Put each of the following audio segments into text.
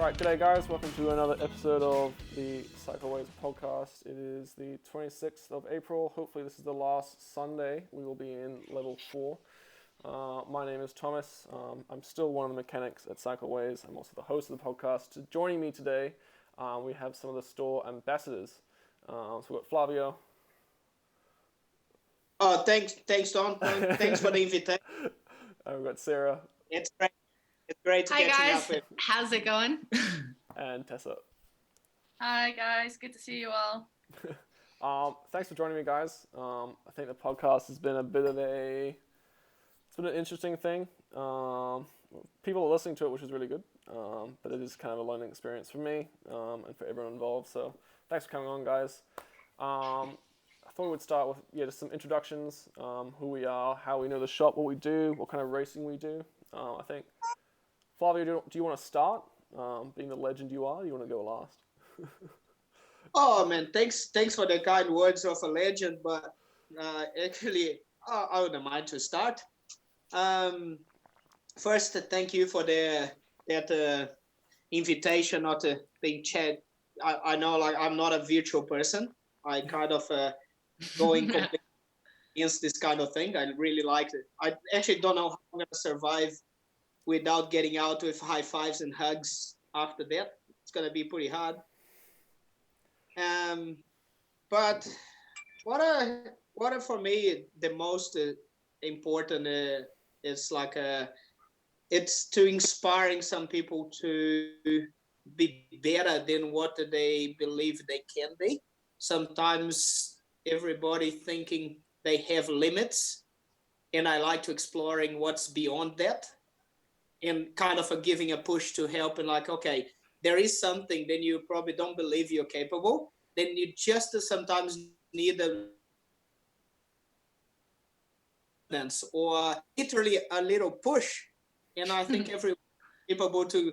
Right, g'day guys, welcome to another episode of the Cycleways podcast. It is the 26th of April. Hopefully this is the last Sunday we will be in level 4. My name is Thomas. I'm still one of the mechanics at Cycleways. I'm also the host of the podcast. Joining me today, we have some of the store ambassadors. So we've got Flavio. Oh, thanks, Don. Thanks for the invitation. And we've got Sarah. It's great. It's great to Hi catching guys, up with. how's it going? And Tessa. Hi guys, good to see you all. Thanks for joining me, guys. I think the podcast has been it's been an interesting thing. People are listening to it, which is really good. But it is kind of a learning experience for me and for everyone involved. So thanks for coming on, guys. I thought we would start with just some introductions, who we are, how we know the shop, what we do, what kind of racing we do. I think, Flavio, do you want to start? Being the legend you are, you want to go last? Oh man, thanks for the kind words of a legend. But actually, I wouldn't mind to start. First, thank you for that invitation, not being chat. I know, like, I'm not a virtual person. I kind of going completely against this kind of thing. I really liked it. I actually don't know how I'm going to survive without getting out with high fives and hugs after that. It's going to be pretty hard. But what are for me the most important is like it's to inspiring some people to be better than what they believe they can be. Sometimes everybody thinking they have limits, and I like to exploring what's beyond that, and kind of giving a push to help. And like, okay, there is something, then you probably don't believe you're capable. Then you just sometimes need a or literally a little push. And I think everyone's capable to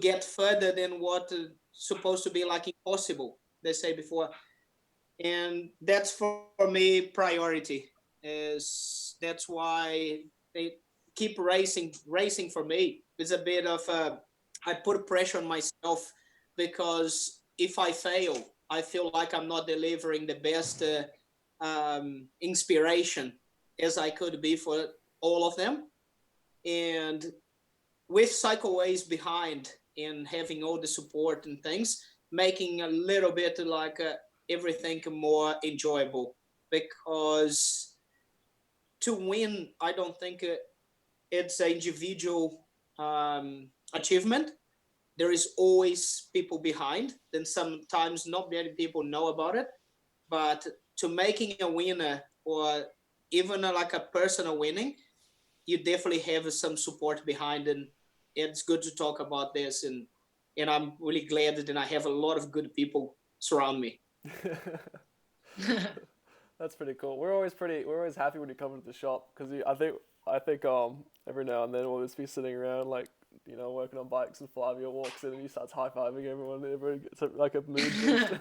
get further than what supposed to be like impossible, they say before. And that's for me priority. That's why they keep racing for me. It's a bit of I put pressure on myself, because if I fail, I feel like I'm not delivering the best inspiration as I could be for all of them. And with Cycleways behind and having all the support and things, making a little bit like everything more enjoyable. Because to win, I don't think it's an individual achievement. There is always people behind. Then sometimes not many people know about it. But to making a winner, or even like a personal winning, you definitely have some support behind. And it's good to talk about this. And I'm really glad that I have a lot of good people surround me. That's pretty cool. We're always happy when you come into the shop, because I think every now and then we'll just be sitting around, like, you know, working on bikes, and Flavio walks in and he starts high-fiving everyone, and everyone gets like a mood boost.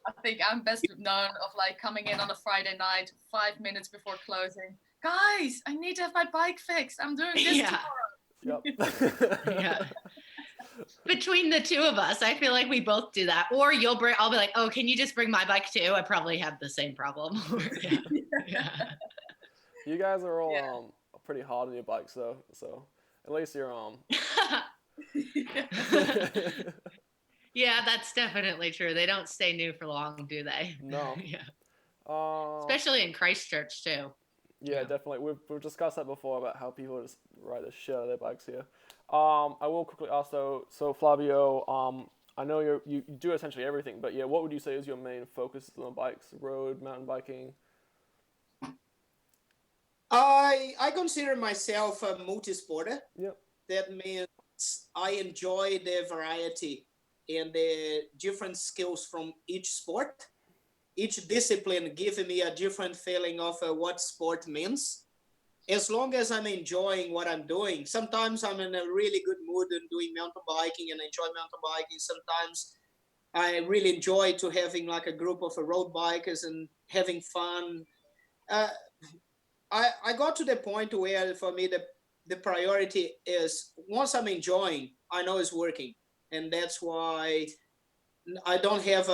I think I'm best known of like coming in on a Friday night, 5 minutes before closing. Guys, I need to have my bike fixed. I'm doing this tomorrow. Yep. Yeah. Between the two of us, I feel like we both do that. Or I'll be like, oh, can you just bring my bike too? I probably have the same problem. Yeah. You guys are all pretty hard on your bikes though, so at least you're Yeah, that's definitely true. They don't stay new for long, do they? No. Yeah. Especially in Christchurch too. Yeah, definitely. We've discussed that before about how people just ride the shit out of their bikes here. I will quickly ask though, so Flavio, I know you do essentially everything, but yeah, what would you say is your main focus on bikes? Road, mountain biking? I consider myself a multi-sporter. Yep. That means I enjoy the variety and the different skills from each sport. Each discipline gives me a different feeling of what sport means. As long as I'm enjoying what I'm doing, sometimes I'm in a really good mood and doing mountain biking and enjoy mountain biking. Sometimes I really enjoy to having like a group of road bikers and having fun. I got to the point where for me the priority is, once I'm enjoying, I know it's working. And that's why I don't have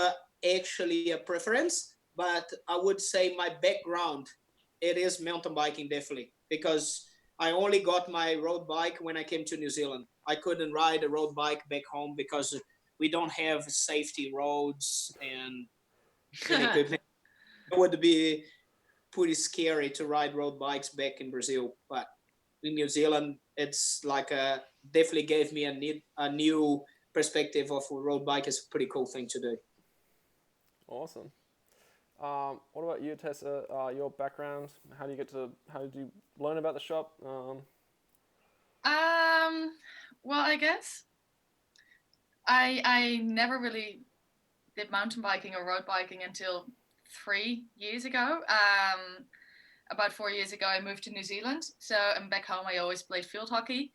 actually a preference, but I would say my background, it is mountain biking definitely, because I only got my road bike when I came to New Zealand. I couldn't ride a road bike back home because we don't have safety roads and equipment. It would be pretty scary to ride road bikes back in Brazil, but in New Zealand, it's like definitely gave me a new perspective of a road bike is a pretty cool thing to do. Awesome. What about you, Tessa? Your background? How did you learn about the shop? Well, I guess I never really did mountain biking or road biking until 3 years ago. About 4 years ago, I moved to New Zealand. So, and back home, I always played field hockey.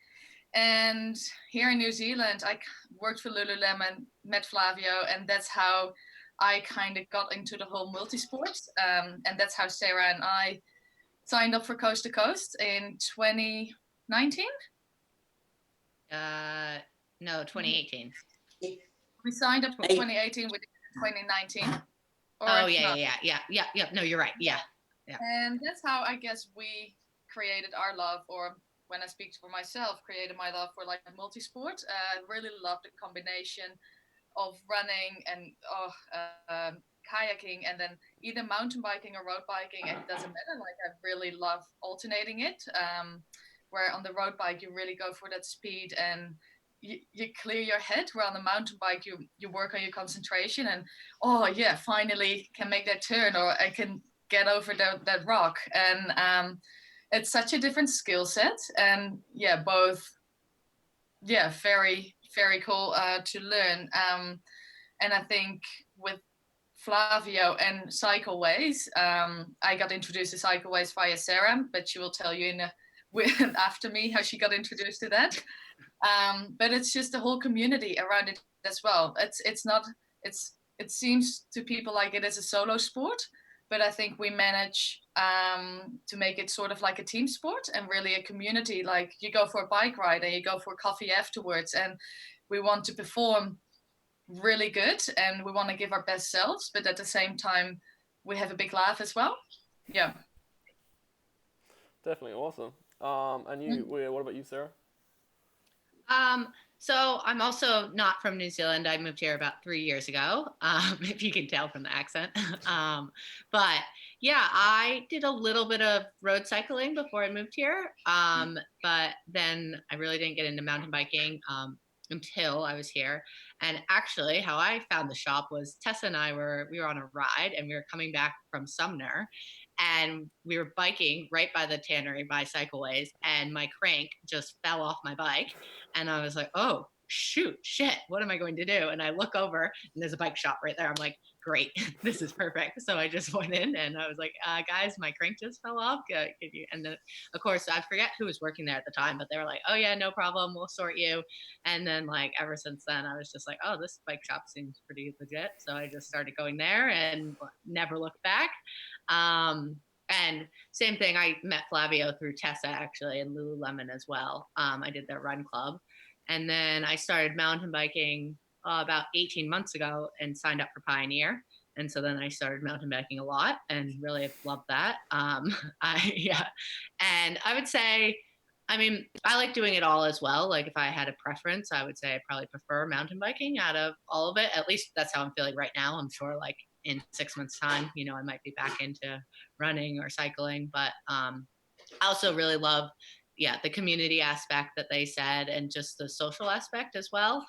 And here in New Zealand, I worked for Lululemon, met Flavio, and that's how I kind of got into the whole multi-sports. And that's how Sarah and I signed up for Coast to Coast in 2019. No, 2018. We signed up for 2018 with 2019. Or Oh yeah. No, you're right. Yeah. And that's how I guess we created our love, or when I speak for myself, created my love for like multi-sport. Really love the combination of running and kayaking, and then either mountain biking or road biking. It doesn't matter. Like I really love alternating it. Where on the road bike you really go for that speed and you clear your head. Where on the mountain bike you work on your concentration and finally can make that turn, or I can get over that rock. And it's such a different skill set, and both very very cool to learn. And I think with Flavio and Cycleways, I got introduced to Cycleways via Sarah, but she will tell you after me how she got introduced to that. But it's just the whole community around it as well. It seems to people like it is a solo sport, but I think we manage to make it sort of like a team sport and really a community. Like you go for a bike ride and you go for coffee afterwards, and we want to perform really good and we want to give our best selves, but at the same time we have a big laugh as well. Yeah. Definitely awesome. And you, what about you, Sarah? So I'm also not from New Zealand. I moved here about 3 years ago, if you can tell from the accent. But yeah, I did a little bit of road cycling before I moved here. But then I really didn't get into mountain biking until I was here. And actually how I found the shop was Tessa and I were on a ride and we were coming back from Sumner. And we were biking right by the tannery by Cycleways, and my crank just fell off my bike. And I was like, oh, shit, what am I going to do? And I look over and there's a bike shop right there. I'm like, great, this is perfect. So I just went in and I was like, guys, my crank just fell off. And then, of course, I forget who was working there at the time, but they were like, oh yeah, no problem, we'll sort you. And then like ever since then, I was just like, oh, this bike shop seems pretty legit. So I just started going there and never looked back. And same thing, I met Flavio through Tessa actually and Lululemon as well. I did their run club. And then I started mountain biking about 18 months ago and signed up for Pioneer. And so then I started mountain biking a lot and really loved that. And I would say, I mean, I like doing it all as well. Like if I had a preference, I would say I probably prefer mountain biking out of all of it. At least that's how I'm feeling right now. I'm sure like in 6 months time, I might be back into running or cycling, but I also really love the community aspect that they said and just the social aspect as well.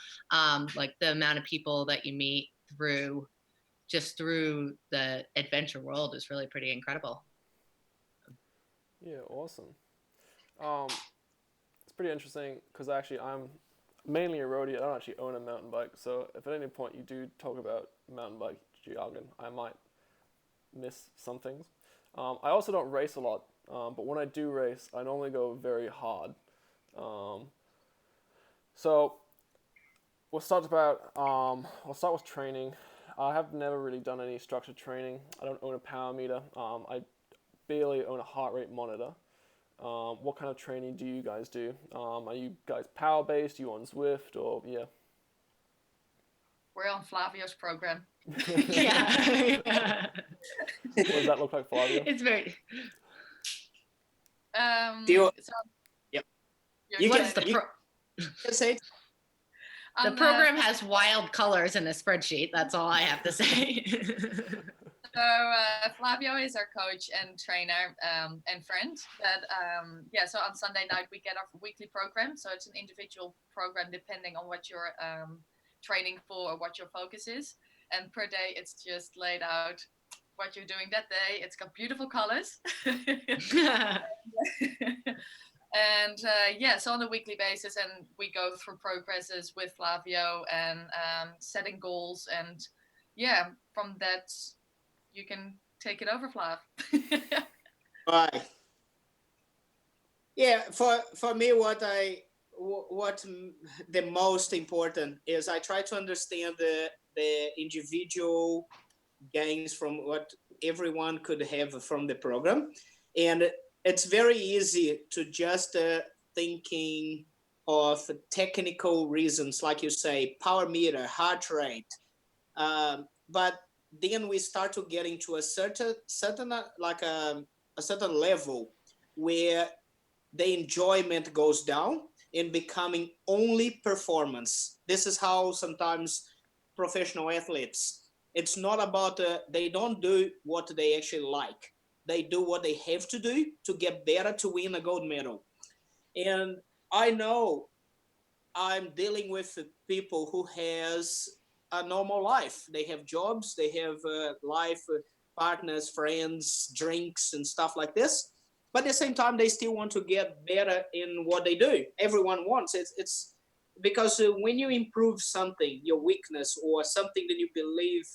Like the amount of people that you meet through the adventure world is really pretty incredible. Yeah, awesome. It's pretty interesting because actually I'm mainly a roadie. I don't actually own a mountain bike, so if at any point you do talk about mountain bike jargon, I might miss some things. I also don't race a lot, but when I do race, I normally go very hard. So we'll start with training. I have never really done any structured training. I don't own a power meter. I barely own a heart rate monitor. What kind of training do you guys do? Are you guys power based? You on Zwift or yeah? We're on Flavio's program. Yeah. What does that look like, Flavio? It's very. So Yep. you're What is the excited. Say The program has wild colors in the spreadsheet. That's all I have to say. So Flavio is our coach and trainer and friend. So on Sunday night we get our weekly program. So it's an individual program depending on what you're training for or what your focus is. And per day it's just laid out what you're doing that day. It's got beautiful colors. And so on a weekly basis, and we go through progresses with Flavio and setting goals, and from that you can take it over, Flav. right. Yeah, for me, what the most important is I try to understand the individual gains from what everyone could have from the program, and it's very easy to just thinking of technical reasons, like you say, power meter, heart rate, but then we start to get into a certain like a certain level where the enjoyment goes down and becoming only performance. This is how sometimes professional athletes, it's not about they don't do what they actually like, they do what they have to do to get better to win a gold medal. And I know I'm dealing with people who has a normal life. They have jobs, they have life, partners, friends, drinks, and stuff like this. But at the same time, they still want to get better in what they do. Everyone wants it. It's because when you improve something, your weakness or something that you believe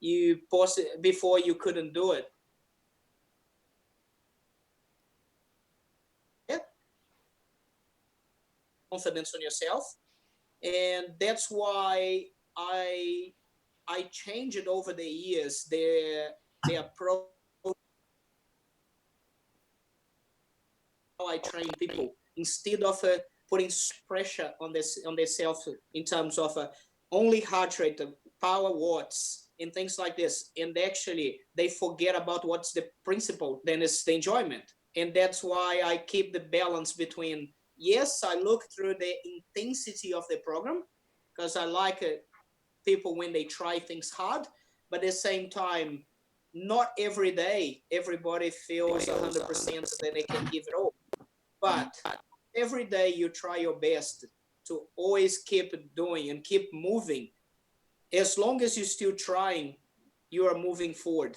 you before you couldn't do it, confidence on yourself, and that's why I changed it over the years. The approach how I train people instead of putting pressure on themselves in terms of only heart rate, power watts, and things like this. And actually, they forget about what's the principle. Then it's the enjoyment, and that's why I keep the balance between. Yes, I look through the intensity of the program because I like people when they try things hard, but at the same time, not every day everybody feels 100% that they can give it all. But every day you try your best to always keep doing and keep moving. As long as you're still trying, you are moving forward.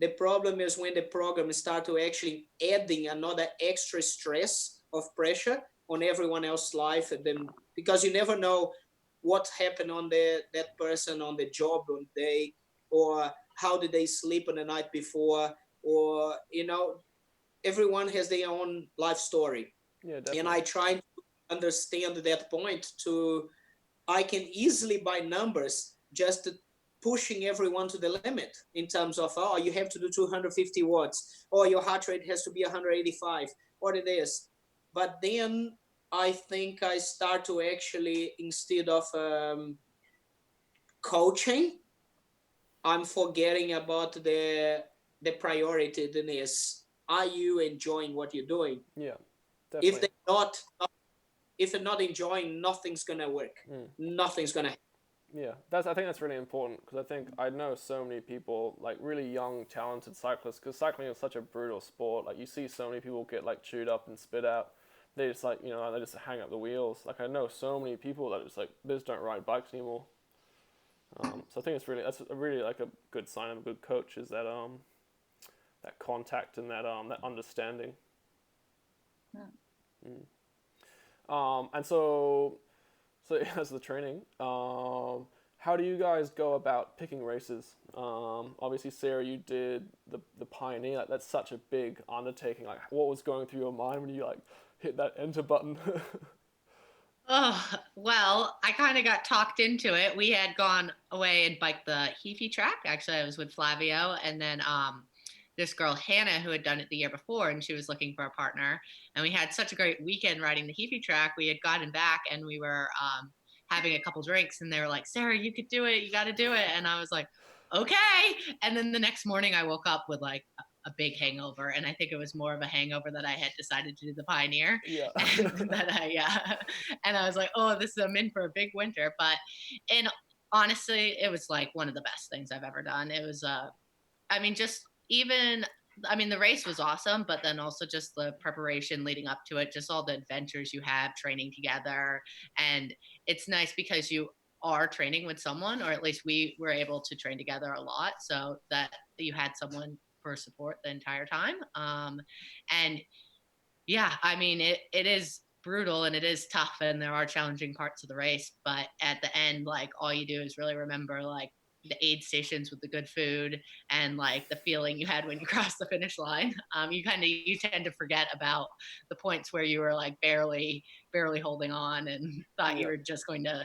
The problem is when the program start to actually adding another extra stress of pressure on everyone else's life, and then because you never know what happened on that person on the job on the day, or how did they sleep on the night before, or everyone has their own life story. Yeah, definitely. And I try to understand that point to I can easily by numbers just pushing everyone to the limit in terms of you have to do 250 watts or your heart rate has to be 185 what it is. But then I think I start to actually, instead of coaching, I'm forgetting about the priority. Then is, are you enjoying what you're doing? Yeah, If definitely. they're not enjoying, nothing's gonna work. Nothing's gonna happen. Yeah, I think that's really important because I think I know so many people, like really young, talented cyclists, because cycling is such a brutal sport. Like you see so many people get like chewed up and spit out. They just like they just hang up the wheels. Like I know so many people that just like they just don't ride bikes anymore. So I think that's really like a good sign of a good coach is that that contact and that understanding. And so as the training, how do you guys go about picking races? Obviously, Sarah, you did the Pioneer. That's such a big undertaking. Like, what was going through your mind when you like hit that enter button? Oh, well, I kind of got talked into it. We had gone away and biked the Heafy track. Actually, I was with Flavio, and then this girl, Hannah, who had done it the year before, and she was looking for a partner. And we had such a great weekend riding the Heafy track. We had gotten back and we were having a couple drinks, and they were like, Sarah, you could do it. You got to do it. And I was like, okay. And then the next morning I woke up with like a big hangover, and I think it was more of a hangover that I had decided to do the Pioneer. Yeah. And I was like, oh, I'm in for a big winter. But honestly, it was like one of the best things I've ever done. It was the race was awesome, but then also just the preparation leading up to it, just all the adventures you have training together. And it's nice because you are training with someone, or at least we were able to train together a lot, so that you had someone for support the entire time. And yeah, it is brutal and it is tough, and there are challenging parts of the race, but at the end, like, all you do is really remember like the aid stations with the good food and like the feeling you had when you crossed the finish line. You tend to forget about the points where you were like barely holding on and thought you were just going to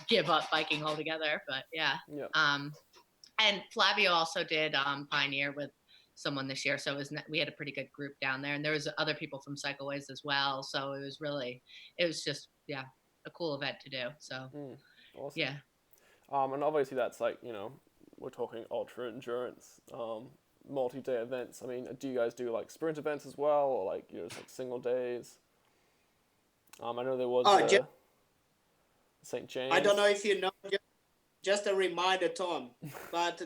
give up biking altogether. But yeah. And Flavio also did Pioneer with someone this year, so we had a pretty good group down there, and there was other people from Cycleways as well, so it was just a cool event to do. So awesome. Yeah. And obviously that's like, we're talking ultra endurance, multi-day events. I mean, do you guys do like sprint events as well, or like, just like single days? I know there was St. James. I don't know if you know, just a reminder, Tom, but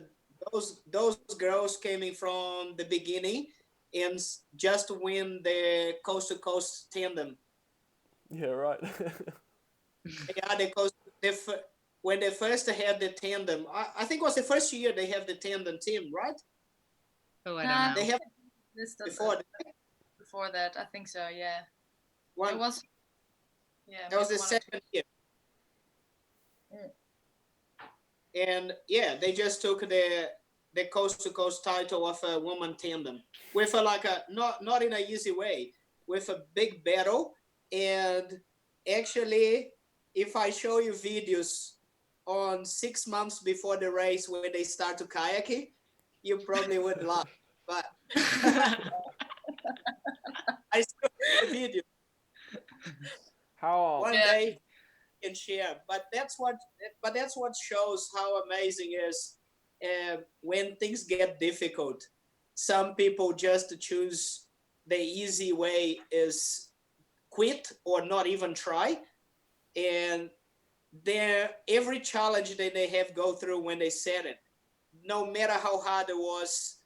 those girls came in from the beginning and just win the coast to coast tandem. Yeah, right. When they first had the tandem, I think it was the first year they have the tandem team, right? Oh, I don't know. They have before that, I think so. Yeah. It was the second year. And they just took the coast to coast title of a woman tandem with not in an easy way, with a big battle. And actually, if I show you videos on 6 months before the race when they start to kayaking, you probably would laugh. But I still have the video. One day can share, but that's what shows how amazing it is when things get difficult. Some people just choose the easy way, is quit or not even try, and every challenge that they have go through when they set it, no matter how hard it was,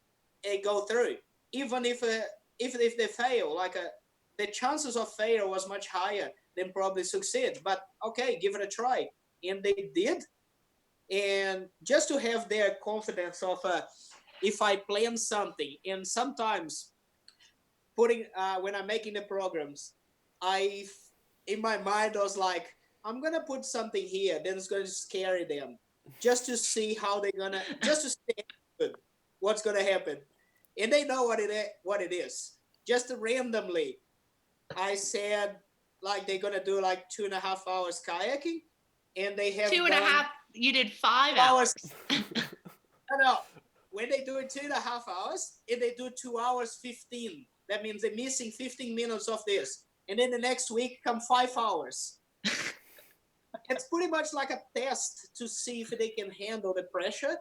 they go through. Even if they fail, the chances of failure was much higher than probably succeed. But okay, give it a try, and they did. And just to have their confidence of if I plan something, and sometimes when I'm making the programs, in my mind I was like, I'm gonna put something here, then it's gonna scare them, just to see how they're gonna, just to stay good, what's gonna happen, and they know what it is. Just randomly, I said like they're gonna do like 2.5 hours kayaking, and they have 2.5. You did 5 hours. No. When they do it 2.5 hours, and they do 2 hours 15, that means they're missing 15 minutes of this, and then the next week come 5 hours. It's pretty much like a test to see if they can handle the pressure,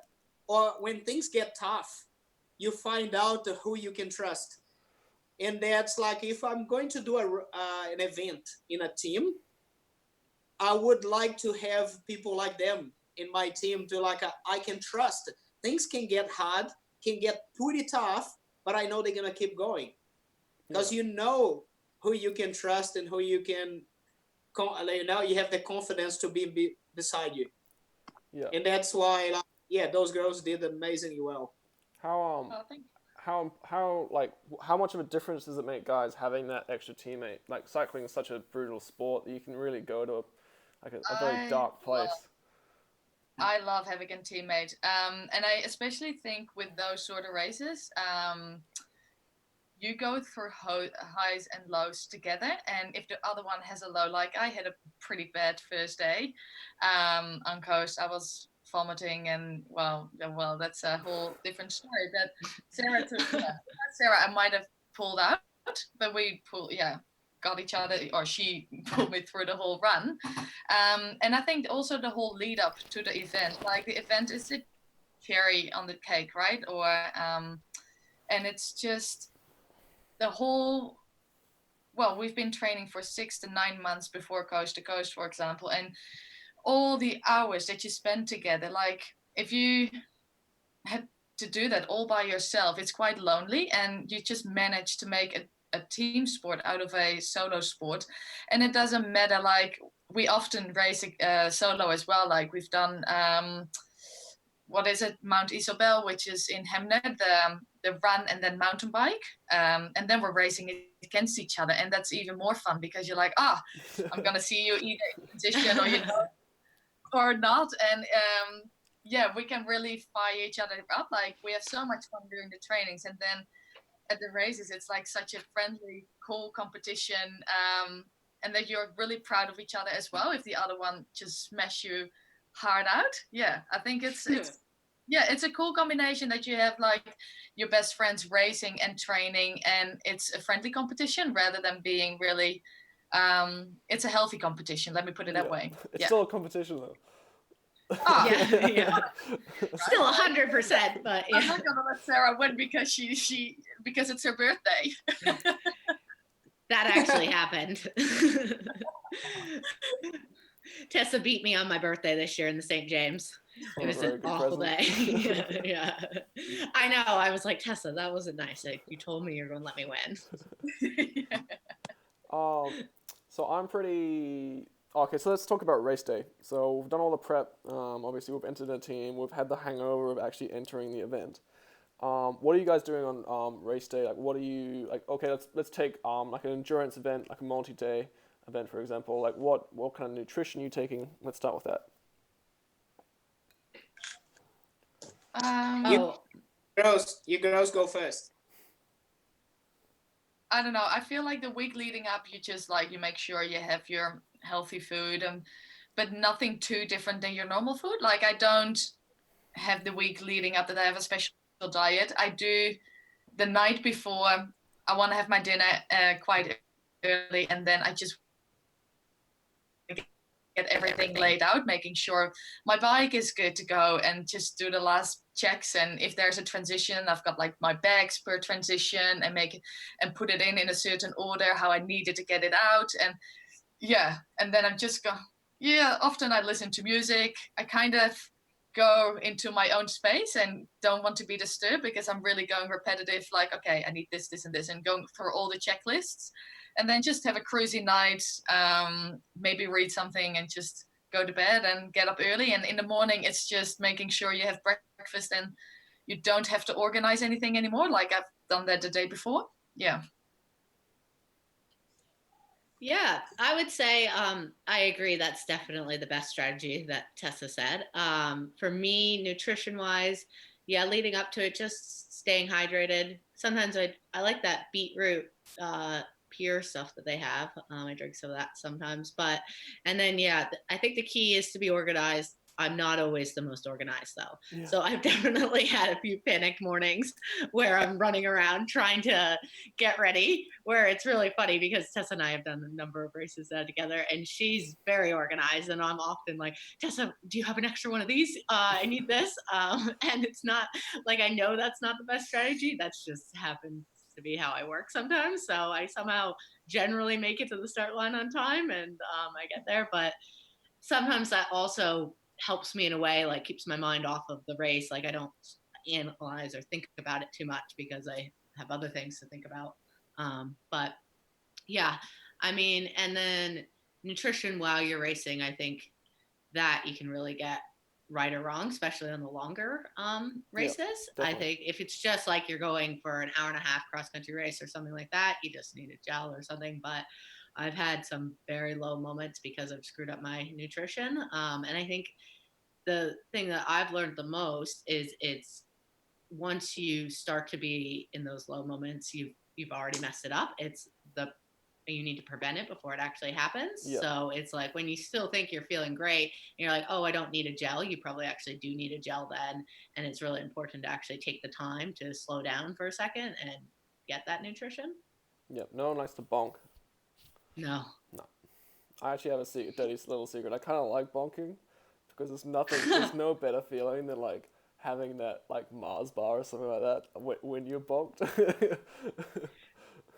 or when things get tough, you find out who you can trust. And that's like, if I'm going to do an event in a team, I would like to have people like them in my team to I can trust. Things can get hard, can get pretty tough, but I know they're going to keep going. Because you know who you can trust and who you can, now you have the confidence to be beside you. Yeah. And that's why, those girls did amazingly well. How much of a difference does it make, guys, having that extra teammate? Like, cycling is such a brutal sport that you can really go to a very dark place. I love having a teammate, and I especially think with those sort of races, you go through highs and lows together, and if the other one has a low, like I had a pretty bad first day on coast, I was vomiting, and well, that's a whole different story. But Sarah took, yeah, Sarah, I might have pulled out, but we got each other, or she pulled me through the whole run. And I think also the whole lead up to the event, like the event is the cherry on the cake, right? Or and it's just the whole. Well, we've been training for 6 to 9 months before Coast to Coast, for example, and all the hours that you spend together. Like if you had to do that all by yourself, it's quite lonely, and you just manage to make a team sport out of a solo sport. And it doesn't matter, like we often race solo as well. Like we've done what is it, Mount Isobel, which is in Hemne, the run and then mountain bike, and then we're racing against each other, and that's even more fun because you're like, I'm gonna see you either in position or not. And yeah, we can really fire each other up. Like we have so much fun during the trainings, and then at the races it's like such a friendly, cool competition, and that you're really proud of each other as well if the other one just smash you hard out. Yeah, I think it's a cool combination that you have like your best friends racing and training, and it's a friendly competition rather than being really it's a healthy competition, let me put it that way. It's still a competition though. Yeah. Still 100%, but yeah. I'm not gonna let Sarah win because because it's her birthday. That actually happened. Tessa beat me on my birthday this year in the St. James. It was an awful day. Yeah. I know. I was like, Tessa, that wasn't nice. Like, you told me you're going to let me win. So I'm pretty... Okay, so let's talk about race day. So we've done all the prep. Obviously, we've entered a team. We've had the hangover of actually entering the event. What are you guys doing on race day? Like, what are you... Like, okay, let's take like an endurance event, like a multi-day event, for example. Like, what kind of nutrition are you taking? Let's start with that. You girls go first. I don't know. I feel like the week leading up, you just like, you make sure you have your healthy food, but nothing too different than your normal food. Like I don't have the week leading up that I have a special diet. I do the night before. I want to have my dinner quite early, and then I just get everything laid out, making sure my bike is good to go, and just do the last checks. And if there's a transition, I've got like my bags per transition, and put it in a certain order how I needed to get it out. And yeah, and then I'm just often I listen to music. I kind of go into my own space and don't want to be disturbed because I'm really going repetitive, like, okay, I need this, this, and this, and going through all the checklists. And then just have a cruisy night, maybe read something and just go to bed and get up early. And in the morning, it's just making sure you have breakfast and you don't have to organize anything anymore. Like I've done that the day before. Yeah. Yeah, I would say I agree. That's definitely the best strategy that Tessa said. For me, nutrition-wise, yeah, leading up to it, just staying hydrated. Sometimes I like that beetroot pure stuff that they have. I drink some of that sometimes, and then yeah, I think the key is to be organized. I'm not always the most organized though. Yeah. So I've definitely had a few panic mornings where I'm running around trying to get ready, where it's really funny because Tessa and I have done a number of races together, and she's very organized, and I'm often like, Tessa, do you have an extra one of these? I need this. And it's not like, I know that's not the best strategy. That's just happens to be how I work sometimes. So I somehow generally make it to the start line on time, and I get there. But sometimes that also helps me in a way, like keeps my mind off of the race. Like I don't analyze or think about it too much because I have other things to think about. But yeah, I mean, and then nutrition while you're racing, I think that you can really get right or wrong, especially on the longer races. Yeah, I think if it's just like you're going for an hour and a half cross country race or something like that, you just need a gel or something. But I've had some very low moments because I've screwed up my nutrition. And I think the thing that I've learned the most is it's once you start to be in those low moments, you've already messed it up. It's you need to prevent it before it actually happens. Yeah. So it's like when you still think you're feeling great, and you're like, oh, I don't need a gel. You probably actually do need a gel then. And it's really important to actually take the time to slow down for a second and get that nutrition. Yep. No one likes to bonk. No. No. I actually have a dirty little secret. I kind of like bonking because there's no better feeling than like having that like Mars bar or something like that when you're bonked.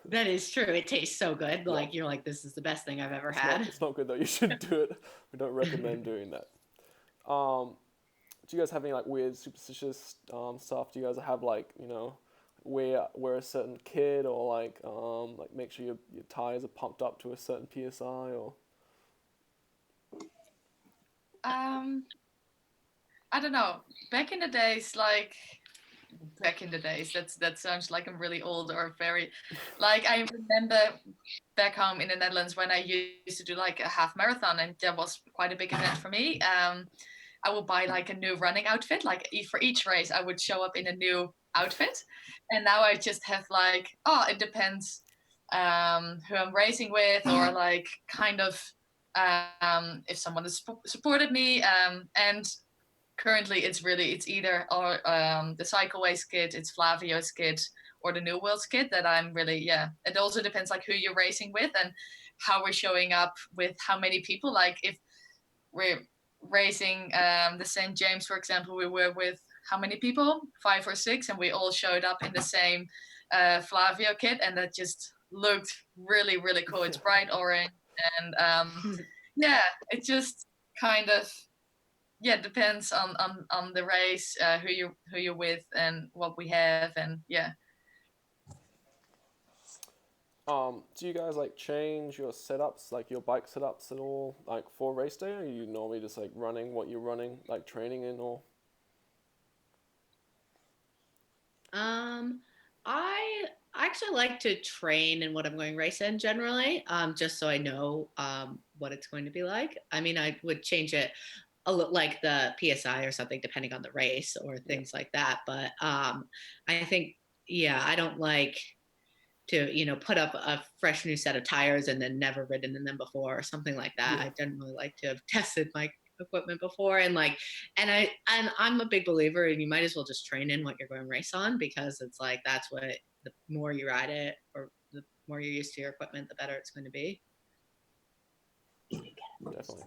That is true. It tastes so good. Like you're like, this is the best thing I've ever had. It's not good though. You shouldn't do it. We don't recommend doing that. Do you guys have any like weird superstitious stuff? Do you guys have like wear a certain kit or like make sure your tires are pumped up to a certain PSI or? I don't know. Back in the days, that sounds like I'm really old or very, like I remember back home in the Netherlands when I used to do like a half marathon, and that was quite a big event for me. I would buy like a new running outfit, like for each race I would show up in a new outfit, and now I just have like, oh, it depends who I'm racing with, or like kind of if someone has supported me, and currently it's either or the Cycleways kit, it's Flavio's kit, or the New World's kit that I'm really, it also depends like who you're racing with and how we're showing up with how many people. Like if we're racing the St. James, for example, we were with how many people, 5 or 6, and we all showed up in the same Flavio kit, and that just looked really, really cool. It's bright orange, and it just kind of depends on the race, who you're with, and what we have, and Do you guys like change your setups, like your bike setups at all, like for race day, or are you normally just like running what you're running, like training in, or? I actually like to train in what I'm going race in generally, just so I know what it's going to be like. I mean, I would change it a little, like the PSI or something, depending on the race or things like that. But I think, I don't like to, put up a fresh new set of tires and then never ridden in them before or something like that. I generally like to have tested my equipment before, and I'm a big believer, and you might as well just train in what you're going to race on, because it's like that's what the more you ride it or the more you're used to your equipment, the better it's going to be. Definitely.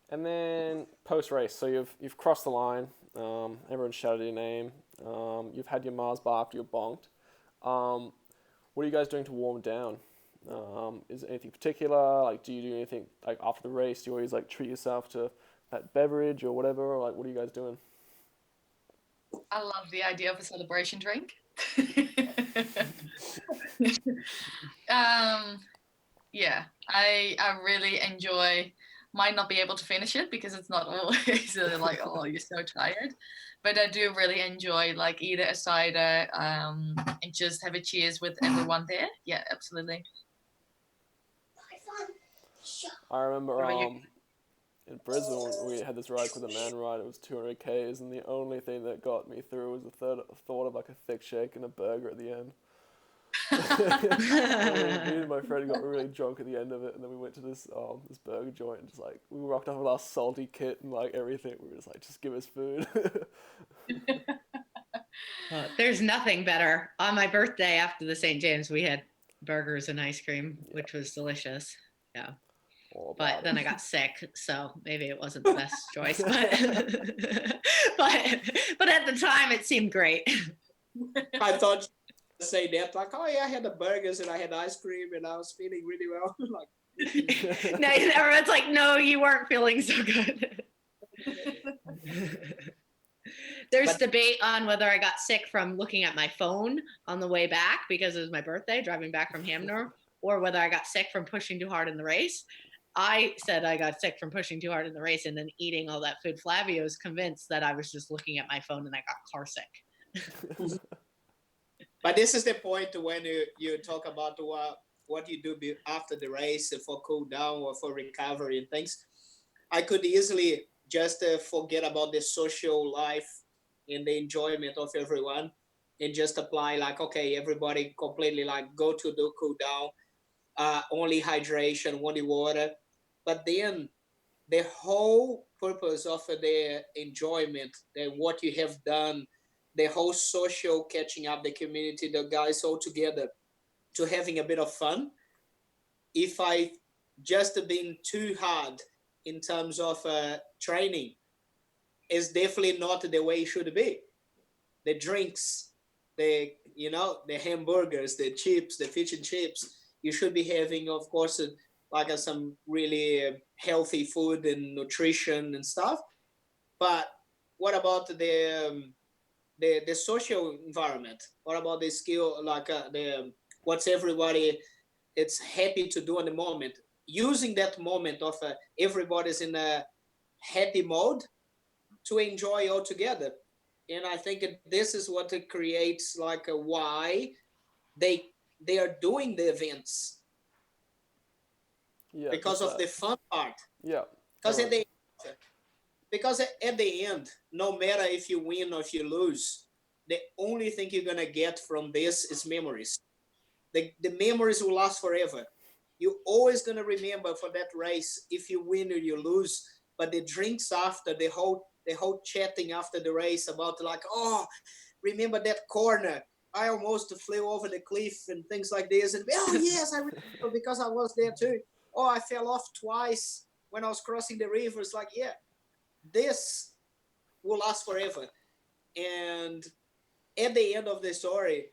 And then post race, so you've crossed the line. Everyone shouted your name. You've had your Mars bar after you're bonked. What are you guys doing to warm down? Is it anything particular? Like, do you do anything like after the race? Do you always like treat yourself to that beverage or whatever? Or like, what are you guys doing? I love the idea of a celebration drink. I really enjoy. Might not be able to finish it because it's not always like, oh, you're so tired, but I do really enjoy like either a cider and just have a cheers with everyone there. Yeah, absolutely. I remember in Brisbane we had this ride called the Man Ride. It was 200 k's, and the only thing that got me through was the thought of like a thick shake and a burger at the end. Me and my friend got really drunk at the end of it, and then we went to this burger joint, and just like we rocked up with our salty kit and like everything. We were just like, just give us food. There's nothing better. On my birthday after the St. James, we had burgers and ice cream, which was delicious. Yeah. But then I got sick, so maybe it wasn't the best choice. But at the time, it seemed great. I thought you'd say that, like, oh yeah, I had the burgers and I had ice cream and I was feeling really well. Like, no, everyone's like, no, you weren't feeling so good. There's debate on whether I got sick from looking at my phone on the way back because it was my birthday, driving back from Hamner, or whether I got sick from pushing too hard in the race. I said I got sick from pushing too hard in the race and then eating all that food. Flavio is convinced that I was just looking at my phone and I got car sick. But this is the point when you talk about what you do after the race for cool down or for recovery and things. I could easily just forget about the social life and the enjoyment of everyone and just apply like, okay, everybody completely like go to the cool down, only hydration, only water. But then the whole purpose of the enjoyment, what you have done, the whole social catching up, the community, the guys all together to having a bit of fun. If I just been too hard in terms of training, is definitely not the way it should be. The drinks, the hamburgers, the chips, the fish and chips. You should be having, of course, some really healthy food and nutrition and stuff. But what about the social environment? What about the skill, the what's everybody it's happy to do in the moment? Using that moment of everybody's in a happy mode to enjoy all together. And I think this is what it creates like a why they they are doing the events, Yeah, because just of that. the fun part. Yeah. Because All at right. the at the end, no matter if you win or if you lose, the only thing you're gonna get from this is memories. The memories will last forever. You're always gonna remember for that race if you win or you lose. But the drinks after, the whole chatting after the race about like, oh, remember that corner? I almost flew over the cliff and things like this. And oh yes, I remember because I was there too. Oh, I fell off twice when I was crossing the river. It's like, yeah, this will last forever. And at the end of the story,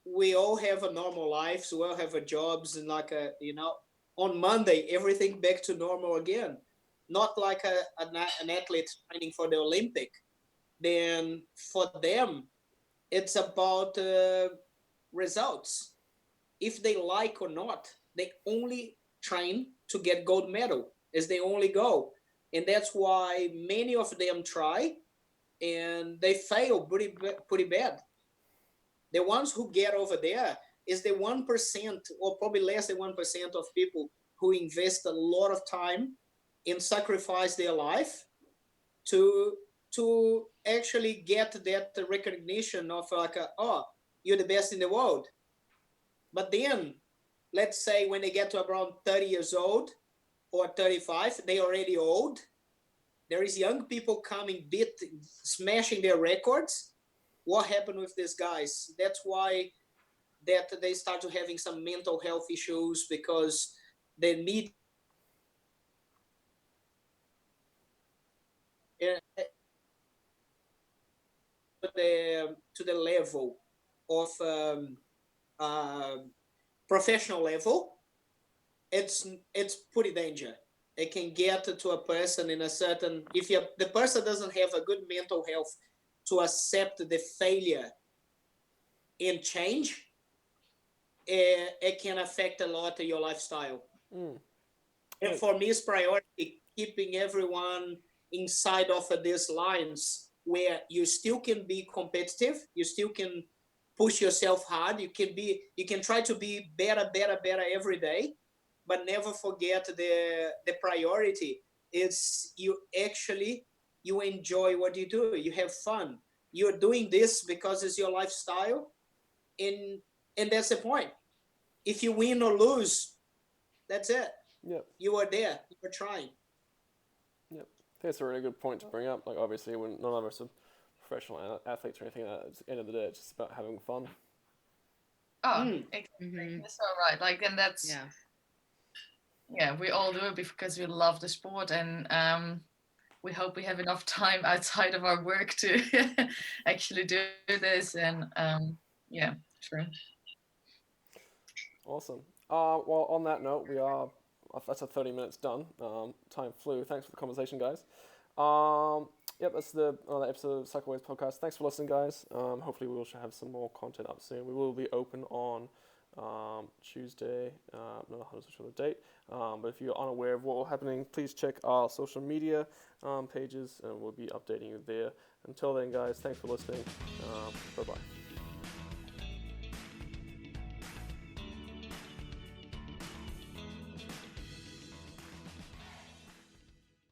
we all have a normal lives, we all have a jobs, and like on Monday everything back to normal again. Not like an athlete training for the Olympic. Then for them, it's about results. If they like or not, they only train to get gold medal is the only goal. And that's why many of them try and they fail pretty bad. The ones who get over there is the 1% or probably less than 1% of people who invest a lot of time and sacrifice their life to actually get that recognition of like oh, you're the best in the world. But then let's say when they get to around 30 years old or 35, they already old. There is young people coming smashing their records. What happened with these guys? That's why that they start to having some mental health issues because they need to the level of uh, professional level. It's pretty danger. It can get to a person in a certain, if the person doesn't have a good mental health to accept the failure and change, it can affect a lot of your lifestyle. Mm. And for me, it's priority keeping everyone inside of these lines where you still can be competitive, you still can push yourself hard, you can try to be better, better, better every day, but never forget the priority is you enjoy what you do, you have fun, you're doing this because it's your lifestyle, and that's the point. If you win or lose, that's it. Yep. You were there. You were trying. Yep. I think it's a really good point to bring up. Like, obviously, when none of us are professional athletes or anything like that, at the end of the day, it's just about having fun. Oh, exactly. Mhm. That's so right. Like, and that's yeah, we all do it because we love the sport, and we hope we have enough time outside of our work to actually do this. And yeah, true. Awesome. Well, on that note, that's a 30 minutes done. Time flew. Thanks for the conversation, guys. Yep, that's the episode of Cycleways podcast. Thanks for listening, guys. Hopefully, we will have some more content up soon. We will be open on Tuesday. Not 100% sure the date. But if you're unaware of what will happening, please check our social media pages, and we'll be updating you there. Until then, guys, thanks for listening. Bye bye.